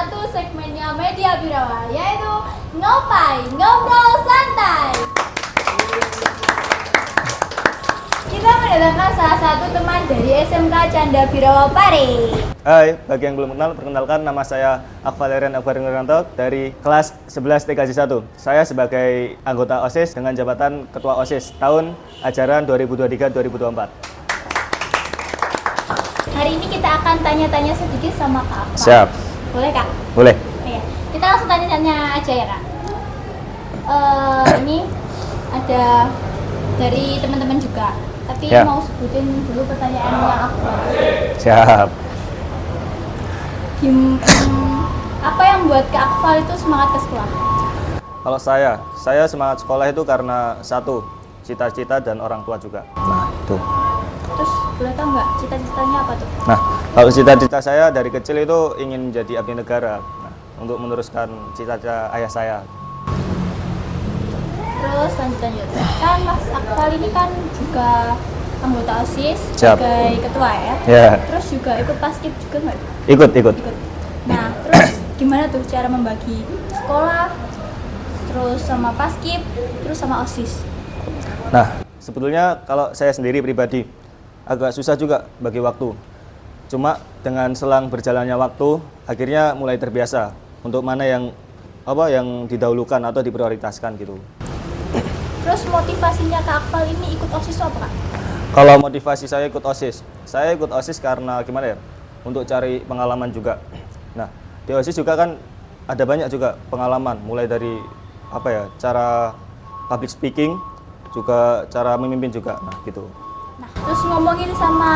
satu segmennya Media Birawa, yaitu Ngopai, Ngobrol Santai. Kita mendatangkan salah satu teman dari SMK Canda Birawa Pare. Hai, bagi yang belum kenal, perkenalkan nama saya Akvalerian Akbar Nuryanto dari kelas 11 TKJ 1. Saya sebagai anggota OSIS dengan jabatan Ketua OSIS tahun ajaran 2023-2024. Hari ini kita akan tanya-tanya sedikit sama Kak Akval. Siap. Boleh Kak? Boleh. Iya. Kita langsung tanya-tanya aja ya Kak. Ini ada dari teman-teman juga. Tapi Ya. mau sebutin dulu pertanyaannya Akval. Siap. Apa yang buat Kak Akval itu semangat ke sekolah? Kalau saya semangat sekolah itu karena satu, cita-cita dan orang tua juga. Nah, itu. Terus boleh tahu nggak cita-citanya apa tuh? Nah, kalau cita-cita saya dari kecil itu ingin menjadi abdi negara. Nah, untuk meneruskan cita-cita ayah saya. Terus lanjut. Kan Mas Akval ini kan juga anggota OSIS Siap. sebagai ketua ya? Ya, Terus juga ikut paskib juga nggak? ikut. Ikut. Nah, terus gimana tuh cara membagi sekolah, terus sama paskib, terus sama OSIS? Nah, sebetulnya kalau saya sendiri pribadi agak susah juga bagi waktu. Cuma dengan selang berjalannya waktu, akhirnya mulai terbiasa untuk mana yang didahulukan atau diprioritaskan gitu. Terus motivasinya Kak Akval ini ikut OSIS apa Kak? Kalau motivasi saya ikut OSIS karena gimana ya? Untuk cari pengalaman juga. Nah, di OSIS juga kan ada banyak juga pengalaman, mulai dari cara public speaking, juga cara memimpin juga. Nah, gitu. Nah, terus ngomongin sama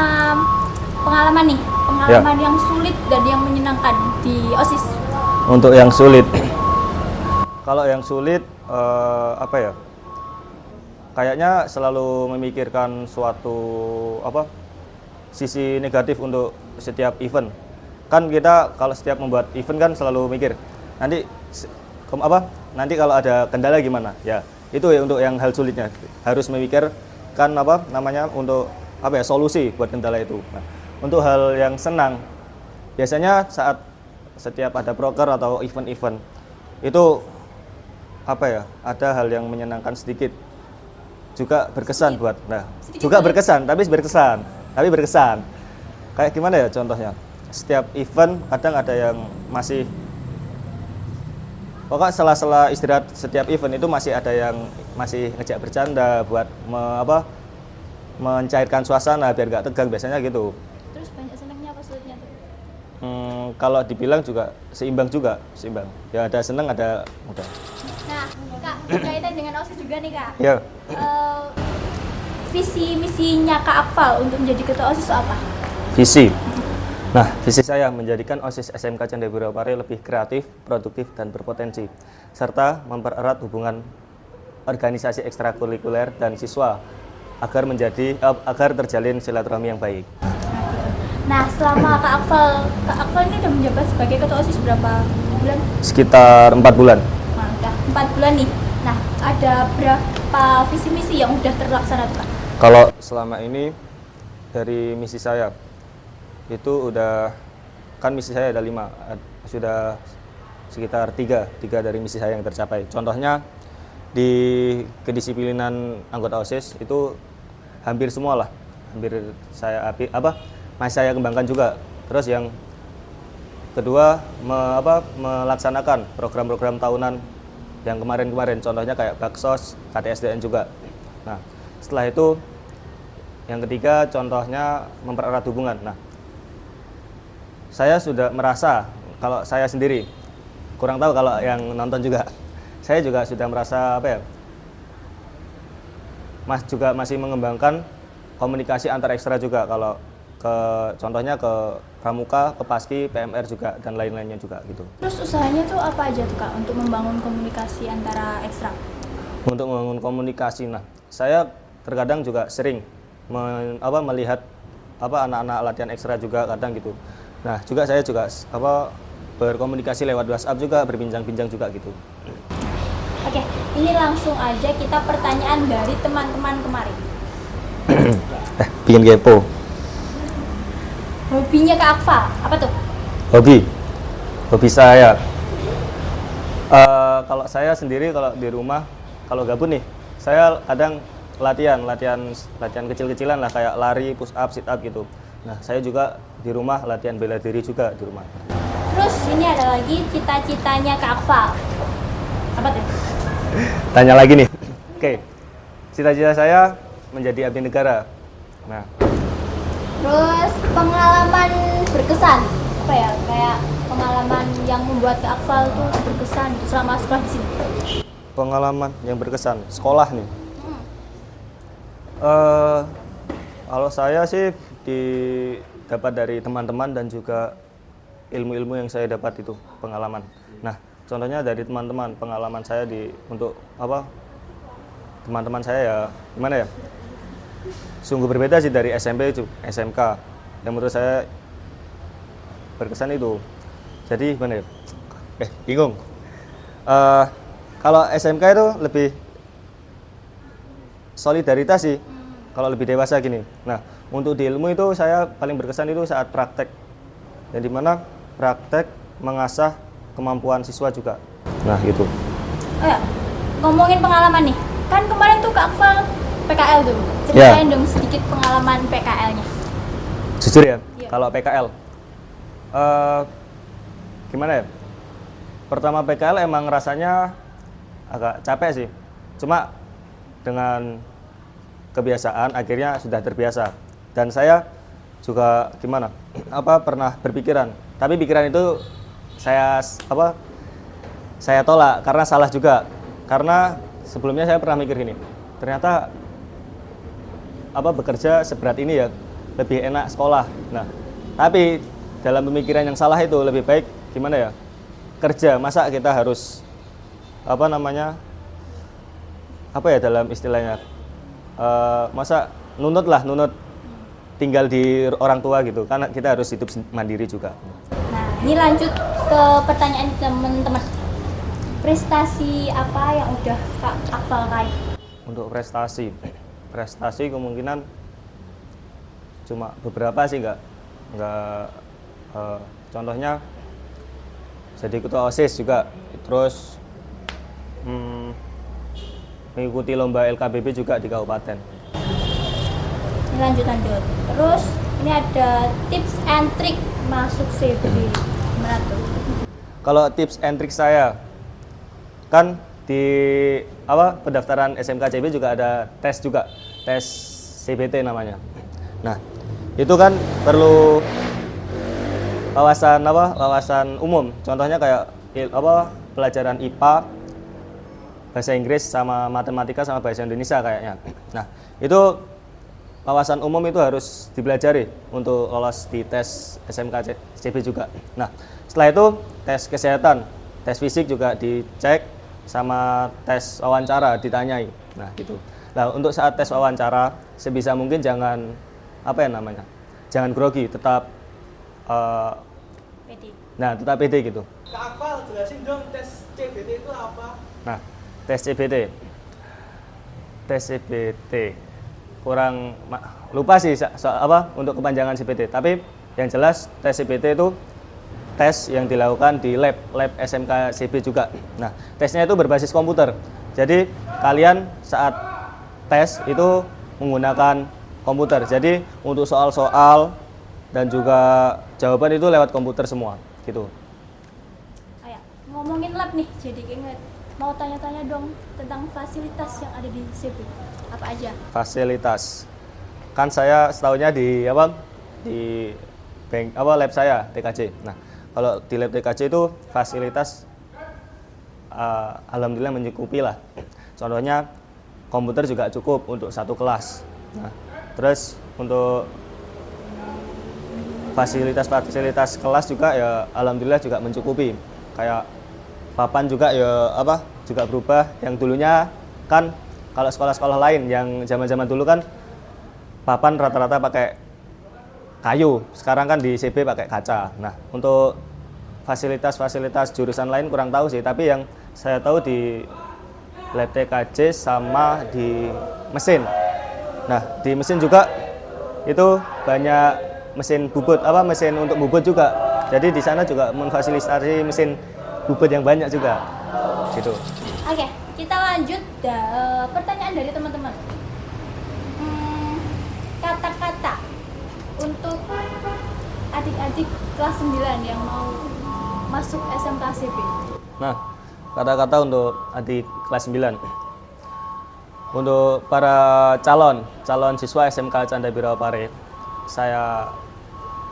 pengalaman nih, pengalaman yang sulit dan yang menyenangkan di OSIS. Untuk yang sulit, kalau yang sulit kayaknya selalu memikirkan suatu sisi negatif untuk setiap event. Kan kita kalau setiap membuat event kan selalu mikir nanti kalau ada kendala gimana ya. Itu ya untuk yang hal sulitnya, harus memikirkan solusi buat kendala itu. Nah, untuk hal yang senang, biasanya saat setiap ada proker atau event-event itu ada hal yang menyenangkan sedikit, juga berkesan buat. Nah, Sedikit juga banget. berkesan. Kayak gimana ya contohnya? Setiap event kadang ada yang masih pokoknya sela-sela istirahat setiap event itu masih ada yang masih ngejak bercanda buat mencairkan suasana biar nggak tegang, biasanya gitu. Terus banyak senangnya apa sulitnya tuh? Kalau dibilang juga seimbang. Ya ada senang, ada mudah. Nah, Kak, berkaitan dengan OSIS juga nih Kak. Ya. Visi misinya Kak Akval untuk menjadi ketua OSIS itu apa? Visi. Nah, visi saya menjadikan OSIS SMK Canda Birawa Pare lebih kreatif, produktif, dan berpotensi, serta mempererat hubungan organisasi ekstrakurikuler dan siswa agar terjalin silaturahmi yang baik. Nah, selama Kak Akval ini udah menjabat sebagai ketua OSIS berapa bulan? Sekitar 4 bulan. Nah, udah 4 bulan nih. Nah, ada berapa visi misi yang udah terlaksana tuh Kak? Kalau selama ini dari misi saya itu misi saya ada 5, sudah sekitar 3 dari misi saya yang tercapai. Contohnya di kedisiplinan anggota OSIS itu hampir masih saya kembangkan juga. Terus yang kedua melaksanakan program-program tahunan yang kemarin, contohnya kayak Baksos, KTSDN juga. Nah, setelah itu yang ketiga contohnya mempererat hubungan. Nah, saya sudah merasa, kalau saya sendiri, kurang tahu kalau yang nonton juga, saya juga sudah merasa juga masih mengembangkan komunikasi antar ekstra juga, kalau contohnya ke Pramuka, ke Paski, PMR juga, dan lain-lainnya juga gitu. Terus usahanya tuh apa aja tuh Kak untuk membangun komunikasi antara ekstra? Untuk membangun komunikasi, nah saya terkadang juga sering melihat anak-anak latihan ekstra juga kadang gitu. Nah, saya juga berkomunikasi lewat WhatsApp juga, berbincang-bincang juga gitu. Oke, ini langsung aja kita pertanyaan dari teman-teman kemarin. Bikin kepo. Hobinya Kak Akval, apa tuh? Hobi. Hobi saya, kalau saya sendiri kalau di rumah, kalau gabut nih, saya kadang latihan kecil-kecilan lah kayak lari, push up, sit up gitu. Nah, saya juga di rumah latihan bela diri juga di rumah. Terus ini ada lagi cita-citanya Kak Akfal. Apa tuh? Tanya lagi nih. Oke. Cita-cita saya menjadi abdi negara. Nah, Terus pengalaman berkesan apa ya? Kayak pengalaman yang membuat Kak Akfal tuh berkesan gitu selama sekolah di sini. pengalaman yang berkesan sekolah nih. Kalau saya sih dapat dari teman-teman dan juga ilmu-ilmu yang saya dapat itu pengalaman. Nah, contohnya dari teman-teman, pengalaman saya untuk teman-teman saya ya gimana ya? Sungguh berbeda sih dari SMP itu, SMK. Yang menurut saya berkesan itu. Jadi gimana ya? Bingung. Kalau SMK itu lebih solidaritas sih. Kalau lebih dewasa gini. Nah, untuk di ilmu itu saya paling berkesan itu saat praktek. Dan di mana praktek mengasah kemampuan siswa juga. Nah, gitu. Oh ya, ngomongin pengalaman nih. Kan kemarin tuh Kak Akfal PKL tuh. Ceritain dong sedikit pengalaman PKL-nya. Jujur ya, Iya. kalau PKL gimana ya? Pertama PKL emang rasanya agak capek sih. Cuma dengan kebiasaan akhirnya sudah terbiasa. Dan saya juga gimana? Pernah berpikiran. Tapi pikiran itu saya tolak karena salah juga. Karena sebelumnya saya pernah mikir gini. Ternyata bekerja seberat ini ya lebih enak sekolah. Nah, tapi dalam pemikiran yang salah itu lebih baik gimana ya? Kerja, masa kita harus dalam istilahnya masa nunut tinggal di orang tua gitu, karena kita harus hidup mandiri juga. Nah, ini lanjut ke pertanyaan teman-teman. Prestasi apa yang udah Kak Akfal raih? Untuk prestasi kemungkinan cuma beberapa sih, nggak contohnya jadi ketua OSIS juga, terus mengikuti lomba LKBB juga di kabupaten. Lanjut. Terus ini ada tips and trick masuk CB. Gimana tuh? Kalau tips and trick saya, kan di pendaftaran SMK CB juga ada tes CBT namanya. Nah, itu kan perlu wawasan umum. Contohnya kayak pelajaran IPA, bahasa Inggris sama matematika sama bahasa Indonesia kayaknya. Nah, itu wawasan umum itu harus dipelajari untuk lolos di tes SMK CB juga. Nah, setelah itu tes kesehatan, tes fisik juga dicek sama tes wawancara ditanyai. Nah, gitu. Nah, untuk saat tes wawancara sebisa mungkin jangan jangan grogi, tetap PD. Nah, tetap pede gitu. Kak Akfal, jelasin dong tes CBT itu apa? Nah, tes CBT kurang lupa sih untuk kepanjangan CBT. Tapi yang jelas tes CBT itu tes yang dilakukan di lab SMK CB juga. Nah, tesnya itu berbasis komputer. Jadi kalian saat tes itu menggunakan komputer. Jadi untuk soal-soal dan juga jawaban itu lewat komputer semua, gitu. Ayo, ngomongin lab nih, jadi inget mau tanya-tanya dong tentang fasilitas yang ada di CB. Apa aja? Fasilitas. Kan saya setahunya di lab saya TKJ. Nah, kalau di lab TKJ itu fasilitas alhamdulillah mencukupi lah. Contohnya komputer juga cukup untuk satu kelas. Nah, terus untuk fasilitas kelas juga ya alhamdulillah juga mencukupi. Kayak papan juga juga berubah. Yang dulunya kan kalau sekolah-sekolah lain yang zaman-zaman dulu kan papan rata-rata pakai kayu, sekarang kan di CB pakai kaca. Nah, untuk fasilitas jurusan lain kurang tahu sih, tapi yang saya tahu di lab TKJ sama di mesin. Nah, di mesin juga itu banyak mesin bubut, mesin untuk bubut juga. Jadi di sana juga memfasilitasi mesin bubut yang banyak juga. Gitu. Oke, kita lanjut pertanyaan dari teman-teman. Kata-kata untuk adik-adik kelas 9 yang mau masuk SMK CP. Nah, kata-kata untuk adik kelas 9. Untuk para calon siswa SMK Canda Birawa Pare, saya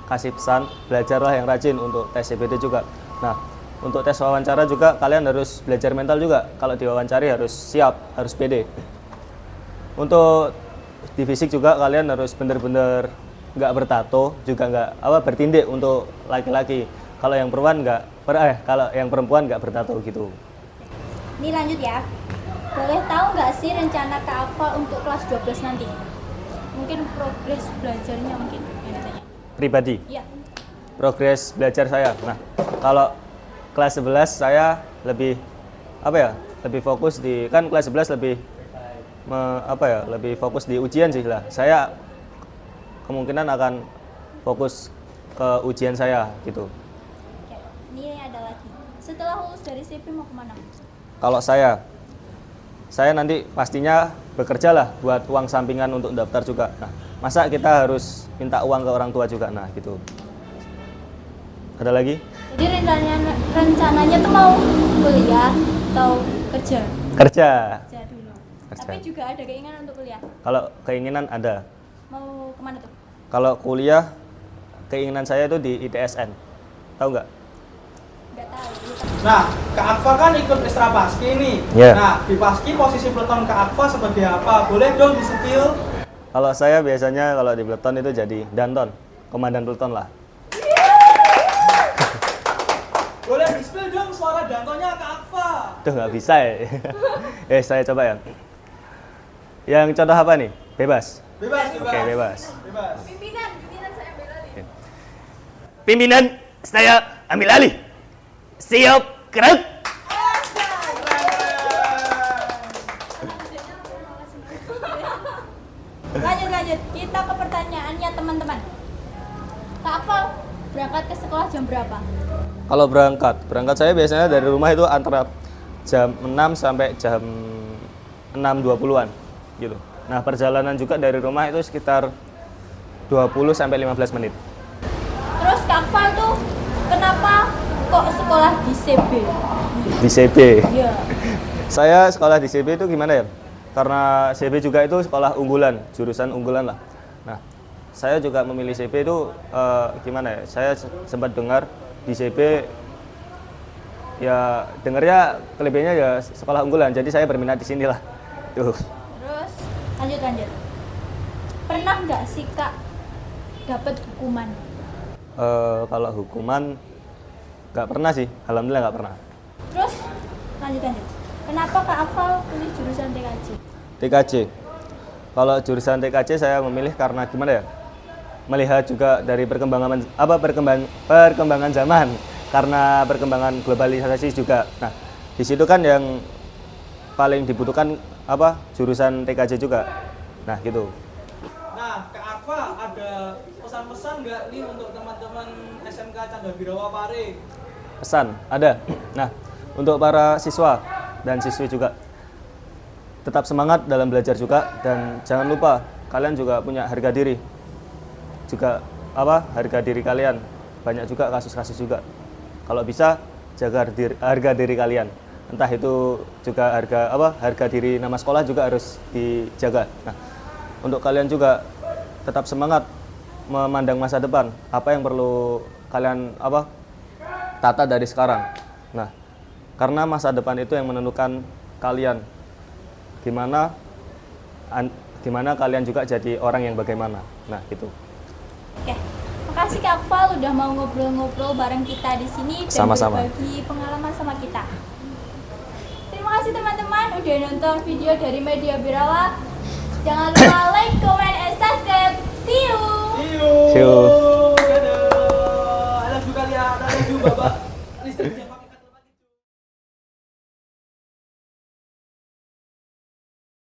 kasih pesan, belajarlah yang rajin untuk tes CPT juga. Nah, untuk tes wawancara juga kalian harus belajar mental juga. Kalau diwawancari harus siap, harus pede. Untuk di fisik juga kalian harus benar-benar nggak bertato, juga nggak bertindik untuk laki-laki. Kalau yang perempuan nggak bertato gitu. Ini lanjut ya. Boleh tahu nggak sih rencana Kak Akfa untuk kelas 12 nanti? Mungkin progres belajarnya mungkin yang ditanya. Pribadi. Iya. Progres belajar saya. Nah, kalau kelas 11 saya lebih lebih fokus di kelas 11 lebih lebih fokus di ujian sih lah. Saya kemungkinan akan fokus ke ujian saya gitu. Oke, ini ada lagi. Setelah lulus dari CP mau kemana? Kalau saya nanti pastinya bekerja lah buat uang sampingan untuk daftar juga. Nah, masa kita harus minta uang ke orang tua juga, nah gitu. Ada lagi? Jadi rencananya tuh mau kuliah atau kerja? Kerja. Kerja dulu. Kerja. Tapi juga ada keinginan untuk kuliah. Kalau keinginan ada. Mau kemana tuh? Kalau kuliah, keinginan saya itu di ITSN. Tahu nggak? Nggak tahu. Nah, Kak Akfa kan ikut Ekstra Paski nih. Iya. Nah, di Paski posisi peleton Kak Akfa sebagai apa? Boleh dong di-spill? Kalau saya biasanya kalau di peleton itu jadi danton, komandan peleton lah. Boleh di-spill dong suara dantonnya Kak Akfa. Tuh nggak bisa ya. Saya coba ya. Yang contoh apa nih? Bebas. Bebas. Oke, bebas. Bebas. Pimpinan saya ambil alih. Pimpinan saya ambil alih. Siap, gerak. Lanjut. Kita ke pertanyaannya teman-teman. Kak Akfa berangkat ke sekolah jam berapa? Kalau berangkat saya biasanya dari rumah itu antara jam 6 sampai jam 6.20-an gitu. Nah, perjalanan juga dari rumah itu sekitar 20 sampai 15 menit. Terus Kak Akfa tuh kenapa kok sekolah di CB? Di CB. Iya. Saya sekolah di CB itu gimana ya? Karena CB juga itu sekolah unggulan, jurusan unggulan lah. Nah, saya juga memilih CB itu gimana ya? Saya sempat dengar di CB ya dengarnya kelebihannya ya sekolah unggulan. Jadi saya berminat di sini lah. Tuh. Terus lanjut. Pernah nggak sih Kak dapat hukuman? Kalau hukuman nggak pernah sih, alhamdulillah nggak pernah. Terus lanjut. Kenapa Kak Akfa pilih jurusan TKJ? TKJ. Kalau jurusan TKJ saya memilih karena gimana ya? Melihat juga dari perkembangan zaman, karena perkembangan globalisasi juga. Nah, di situ kan yang paling dibutuhkan jurusan TKJ juga. Nah, gitu. Nah, Kak Akfa ada pesan-pesan nggak nih untuk teman-teman SMK Canda Birawa Pare? Pesan ada. Nah, untuk para siswa dan siswi juga tetap semangat dalam belajar juga, dan jangan lupa kalian juga punya harga diri. Juga harga diri kalian. Banyak juga kasus-kasus juga. Kalau bisa jaga harga diri kalian. Entah itu juga harga diri nama sekolah juga harus dijaga. Nah, untuk kalian juga tetap semangat memandang masa depan. Apa yang perlu kalian tata dari sekarang. Nah, karena masa depan itu yang menentukan kalian gimana kalian juga jadi orang yang bagaimana. Nah, gitu. Oke. Makasih Kak Akfa udah mau ngobrol-ngobrol bareng kita di sini dan Sama-sama. berbagi pengalaman sama kita. Terima kasih teman-teman udah nonton video dari Media Birawa. Jangan lupa like, comment, and subscribe. See you. See you. Dadah. I love you kalian. I love you, Bapak. Listriknya.